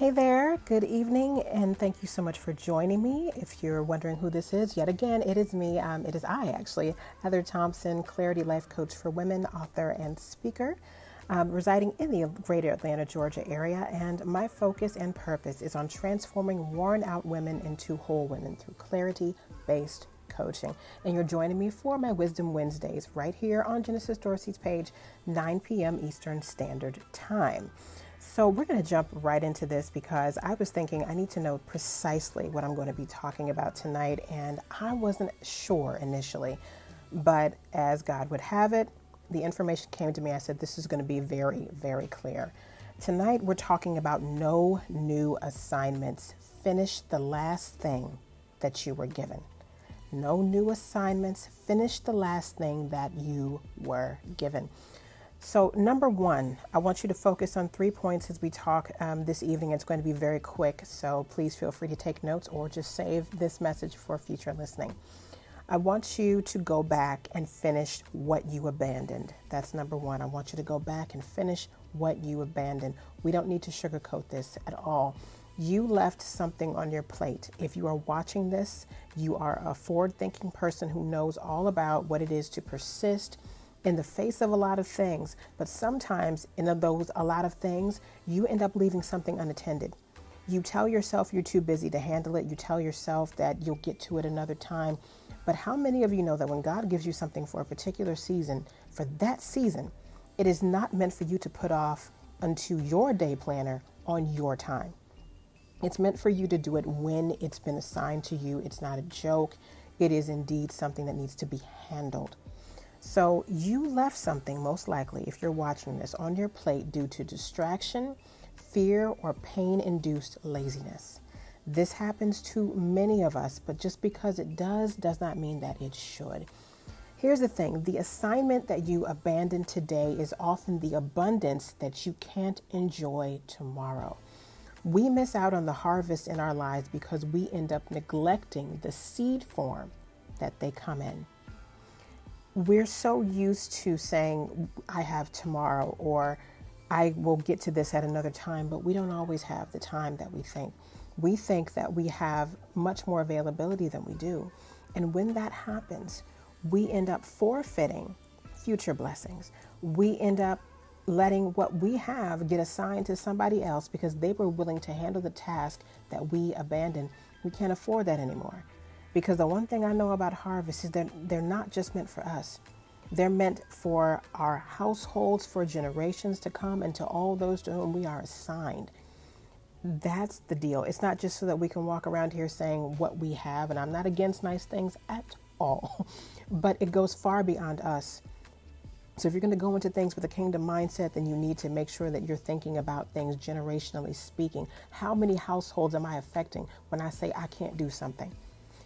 Hey there, good evening, and thank you so much for joining me. If you're wondering who this is, yet again, it is me. It is I, actually, Heather Thompson, Clarity Life Coach for Women, author, and speaker, residing in the greater Atlanta, Georgia area. And my focus and purpose is on transforming worn out women into whole women through clarity-based coaching. And you're joining me for my Wisdom Wednesdays right here on Genesis Dorsey's page, 9 p.m. Eastern Standard Time. So we're going to jump right into this because I was thinking I need to know precisely what I'm going to be talking about tonight, and I wasn't sure initially, but as God would have it, the information came to me. I said, this is going to be very, very clear. Tonight we're talking about no new assignments. Finish the last thing that you were given. No new assignments. Finish the last thing that you were given. So number one, I want you to focus on 3 points as we talk this evening. It's going to be very quick, so please feel free to take notes or just save this message for future listening. I want you to go back and finish what you abandoned. That's number one. I want you to go back and finish what you abandoned. We don't need to sugarcoat this at all. You left something on your plate. If you are watching this, you are a forward-thinking person who knows all about what it is to persist in the face of a lot of things, but sometimes in those a lot of things, you end up leaving something unattended. You tell yourself you're too busy to handle it. You tell yourself that you'll get to it another time. But how many of you know that when God gives you something for a particular season, for that season, it is not meant for you to put off unto your day planner on your time. It's meant for you to do it when it's been assigned to you. It's not a joke. It is indeed something that needs to be handled. So you left something, most likely, if you're watching this, on your plate due to distraction, fear, or pain-induced laziness. This happens to many of us, but just because it does not mean that it should. Here's the thing. The assignment that you abandon today is often the abundance that you can't enjoy tomorrow. We miss out on the harvest in our lives because we end up neglecting the seed form that they come in. We're so used to saying, I have tomorrow, or I will get to this at another time, but we don't always have the time that we think. We think that we have much more availability than we do. And when that happens, we end up forfeiting future blessings. We end up letting what we have get assigned to somebody else because they were willing to handle the task that we abandoned. We can't afford that anymore. Because the one thing I know about harvest is that they're not just meant for us. They're meant for our households, for generations to come, and to all those to whom we are assigned. That's the deal. It's not just so that we can walk around here saying what we have, and I'm not against nice things at all, but it goes far beyond us. So if you're going to go into things with a kingdom mindset, then you need to make sure that you're thinking about things generationally speaking. How many households am I affecting when I say I can't do something?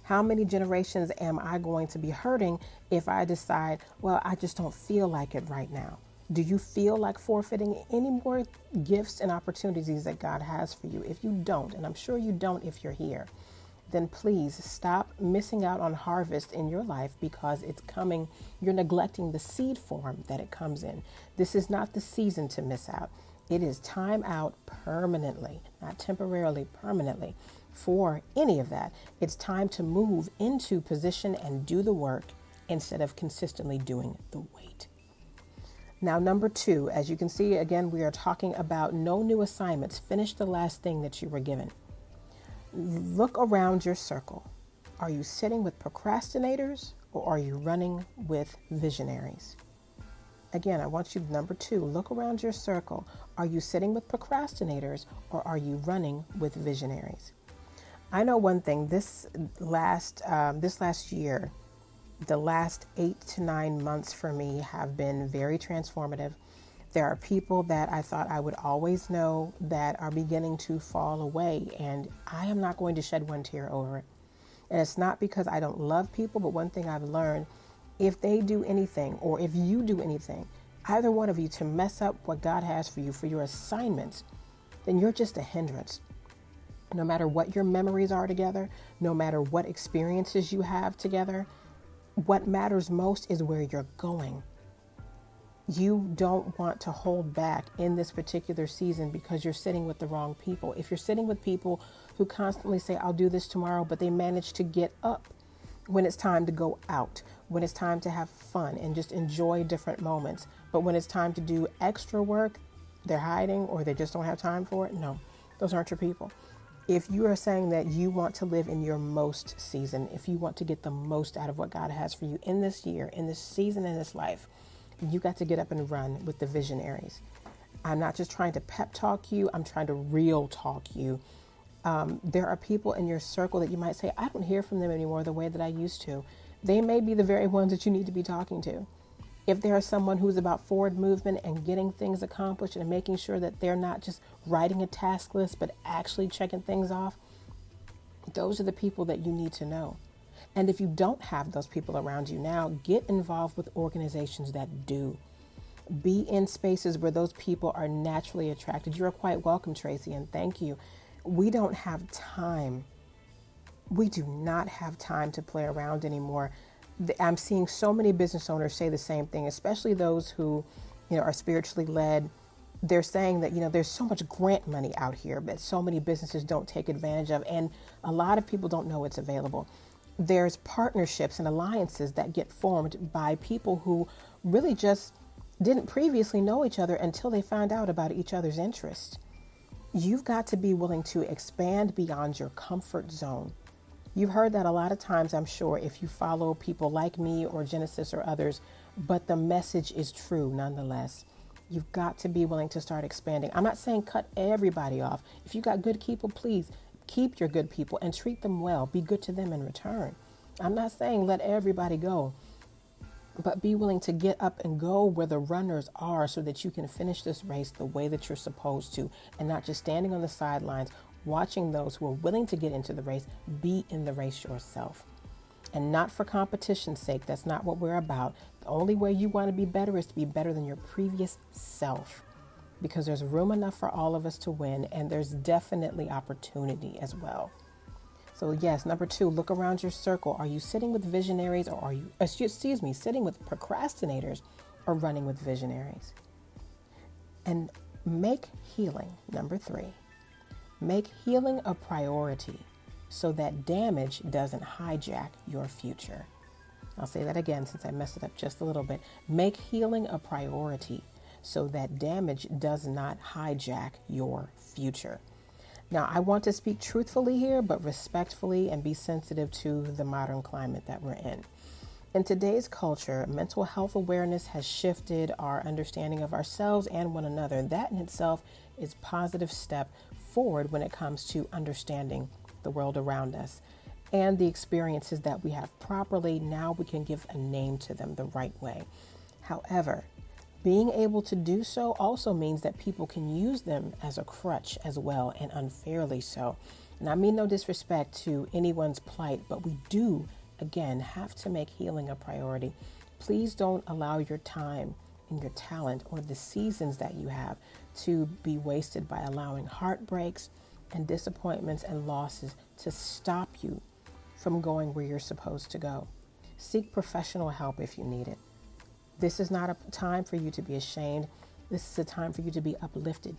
How many generations am I going to be hurting if I decide, well, I just don't feel like it right now? Do you feel like forfeiting any more gifts and opportunities that God has for you? If you don't, and I'm sure you don't if you're here, then please stop missing out on harvest in your life because it's coming. You're neglecting the seed form that it comes in. This is not the season to miss out. It is time out permanently, not temporarily, permanently. For any of that, it's time to move into position and do the work instead of consistently doing the wait. Now, number two, as you can see, again, we are talking about no new assignments. Finish the last thing that you were given. Look around your circle. Are you sitting with procrastinators or are you running with visionaries? Again, I want you, number two, look around your circle. Are you sitting with procrastinators or are you running with visionaries? I know one thing, this last year, the last 8 to 9 months for me have been very transformative. There are people that I thought I would always know that are beginning to fall away, and I am not going to shed one tear over it. And it's not because I don't love people, but one thing I've learned, if they do anything or if you do anything, either one of you, to mess up what God has for you, for your assignments, then you're just a hindrance. No matter what your memories are together, no matter what experiences you have together, what matters most is where you're going. You don't want to hold back in this particular season because you're sitting with the wrong people. If you're sitting with people who constantly say, I'll do this tomorrow, but they manage to get up when it's time to go out, when it's time to have fun and just enjoy different moments. But when it's time to do extra work, they're hiding or they just don't have time for it. No, those aren't your people. If you are saying that you want to live in your most season, if you want to get the most out of what God has for you in this year, in this season, in this life, you got to get up and run with the visionaries. I'm not just trying to pep talk you, I'm trying to real talk you. There are people in your circle that you might say, I don't hear from them anymore the way that I used to. They may be the very ones that you need to be talking to. If there is someone who's about forward movement and getting things accomplished and making sure that they're not just writing a task list, but actually checking things off, those are the people that you need to know. And if you don't have those people around you now, get involved with organizations that do. Be in spaces where those people are naturally attracted. You're quite welcome, Tracy, and thank you. We don't have time. We do not have time to play around anymore. I'm seeing so many business owners say the same thing, especially those who, are spiritually led. They're saying that, there's so much grant money out here that so many businesses don't take advantage of. And a lot of people don't know it's available. There's partnerships and alliances that get formed by people who really just didn't previously know each other until they found out about each other's interests. You've got to be willing to expand beyond your comfort zone. You've heard that a lot of times, I'm sure, if you follow people like me or Genesis or others, but the message is true nonetheless. You've got to be willing to start expanding. I'm not saying cut everybody off. If you got good people, please keep your good people and treat them well. Be good to them in return. I'm not saying let everybody go, but be willing to get up and go where the runners are so that you can finish this race the way that you're supposed to, and not just standing on the sidelines watching those who are willing to get into the race. Be in the race yourself, and not for competition's sake. That's not what we're about. The only way you want to be better is to be better than your previous self, because there's room enough for all of us to win, and there's definitely opportunity as well. So yes, number 2, look around your circle. Are you sitting with visionaries, or are you, sitting with procrastinators or running with visionaries? And make healing, number 3, make healing a priority so that damage doesn't hijack your future. I'll say that again since I messed it up just a little bit. Make healing a priority so that damage does not hijack your future. Now, I want to speak truthfully here, but respectfully, and be sensitive to the modern climate that we're in. In today's culture, mental health awareness has shifted our understanding of ourselves and one another. That in itself is a positive step forward when it comes to understanding the world around us and the experiences that we have properly. Now we can give a name to them the right way. However, being able to do so also means that people can use them as a crutch as well, and unfairly so. And I mean no disrespect to anyone's plight, but we do, again, have to make healing a priority. Please don't allow your time and your talent or the seasons that you have to be wasted by allowing heartbreaks and disappointments and losses to stop you from going where you're supposed to go. Seek professional help if you need it. This is not a time for you to be ashamed. This is a time for you to be uplifted.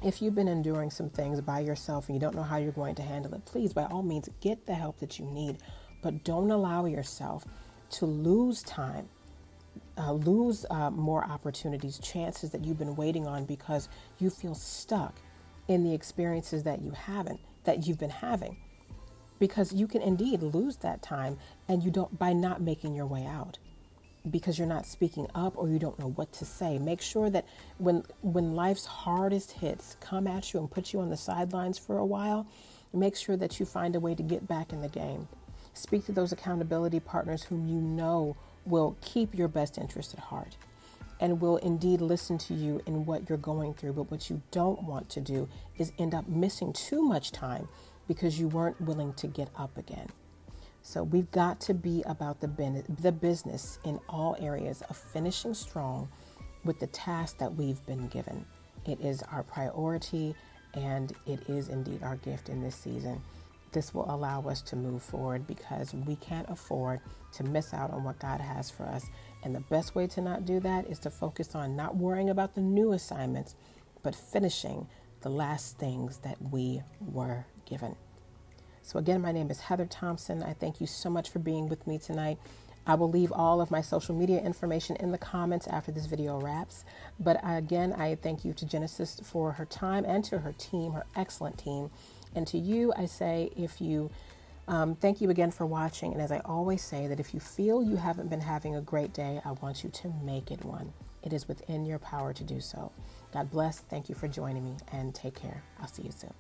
If you've been enduring some things by yourself and you don't know how you're going to handle it, please, by all means, get the help that you need. But don't allow yourself to lose time, lose more opportunities, chances that you've been waiting on because you feel stuck in the experiences that you've been having. Because you can indeed lose that time, and you don't, by not making your way out, because you're not speaking up or you don't know what to say. Make sure that when life's hardest hits come at you and put you on the sidelines for a while, make sure that you find a way to get back in the game. Speak to those accountability partners whom you know will keep your best interest at heart and will indeed listen to you in what you're going through. But what you don't want to do is end up missing too much time because you weren't willing to get up again. So we've got to be about the business in all areas of finishing strong with the task that we've been given. It is our priority, and it is indeed our gift in this season. this will allow us to move forward, because we can't afford to miss out on what God has for us. And the best way to not do that is to focus on not worrying about the new assignments, but finishing the last things that we were given. So again, my name is Heather Thompson. I thank you so much for being with me tonight. I will leave all of my social media information in the comments after this video wraps. But again, I thank you to Genesis for her time, and to her team, her excellent team. And to you, I say, thank you again for watching. And as I always say, that if you feel you haven't been having a great day, I want you to make it one. It is within your power to do so. God bless. Thank you for joining me, and take care. I'll see you soon.